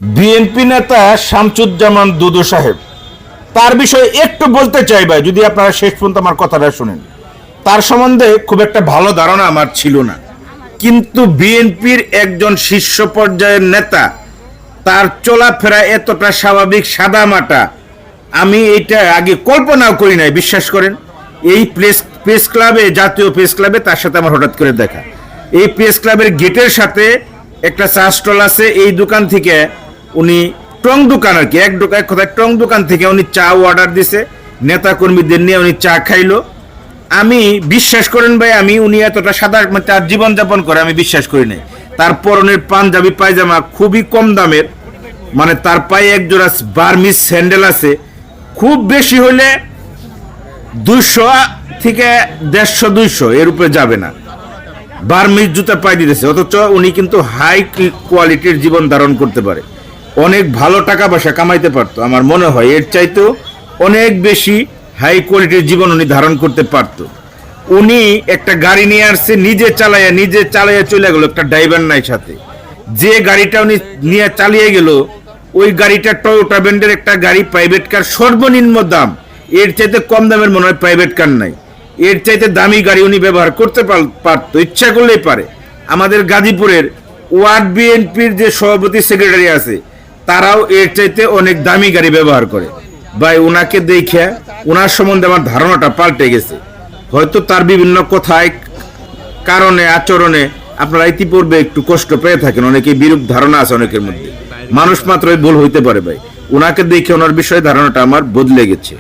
BNP নেতা শামসুজ্জামান দুদু সাহেব, তার বিষয়ে একটু বলতে চাই ভাই, যদি আপনারা শেষ পর্যন্ত আমার কথাটা শুনেন। তার সম্বন্ধে খুব একটা ভালো ধারণা আমার ছিল না, কিন্তু বিএনপির একজন শীর্ষ পর্যায়ের নেতা, তার চলাফেরা এতটা স্বাভাবিক সাদামাটা, আমি এটা আগে কল্পনাও করি নাই। বিশ্বাস করেন, এই প্রেস ক্লাবে, জাতীয় প্রেস ক্লাবে তার সাথে আমার হঠাৎ করে দেখা। এই প্রেস ক্লাবের গেটের সাথে একটা চা স্টল আছে, এই দোকান থেকে উনি টং দোকান আর কি, এক কথায় টং দোকান থেকে উনি চা অর্ডার দিছে, নেতা কর্মীদের নিয়ে উনি চা খাইলো। আমি বিশ্বাস করেন ভাই, আমি উনি এতটা সাদা তার জীবনযাপন করে আমি বিশ্বাস করি নাই। তার পরনের পাঞ্জাবি পায়জামা খুবই কম দামের, মানে তার পায়ে একজোড়া বার্মিজ স্যান্ডেল আছে, খুব বেশি হলে 200 থেকে 150-200 এর উপরে যাবে না। বার্মিজ জুতা পায়ে দিতেছে, অথচ উনি কিন্তু হাই কোয়ালিটির জীবন ধারণ করতে পারে, অনেক ভালো টাকা পয়সা কামাইতে পারতো। আমার মনে হয় এর চাইতেও অনেক বেশি হাই কোয়ালিটির জীবন উনি ধারণ করতে পারতো। উনি একটা গাড়ি নিয়ে আসছে, নিজে চালাইয়া চলে গেল, একটা ড্রাইভার নাই সাথে। যে গাড়িটা উনি নিয়ে চালিয়ে গেল, ওই গাড়িটা টয়োটা ব্র্যান্ডের একটা গাড়ি, প্রাইভেট কার, সর্বনিম্ন দাম। এর চাইতে কম দামের মনে হয় প্রাইভেট কার নাই। এর চাইতে দামি গাড়ি উনি ব্যবহার করতে পারতো, ইচ্ছা করলেই পারে। আমাদের গাজীপুরের ওয়ার্ড বিএনপির যে সভাপতি সেক্রেটারি আছে, তারাও এর চাইতে অনেক দামি গাড়ি ব্যবহার করে। ভাই, ওনাকে দেখে ওনার সম্বন্ধে আমার ধারণাটা পাল্টে গেছে। হয়তো তার বিভিন্ন কথায়, কারণে, আচরণে আপনারা ইতিপূর্বে একটু কষ্ট পেয়ে থাকেন, অনেকে বিরূপ ধারণা আছে অনেকের মধ্যে। মানুষ মাত্রই ভুল হইতে পারে ভাই, ওনাকে দেখে ওনার বিষয়ে ধারণাটা আমার বদলে গেছে।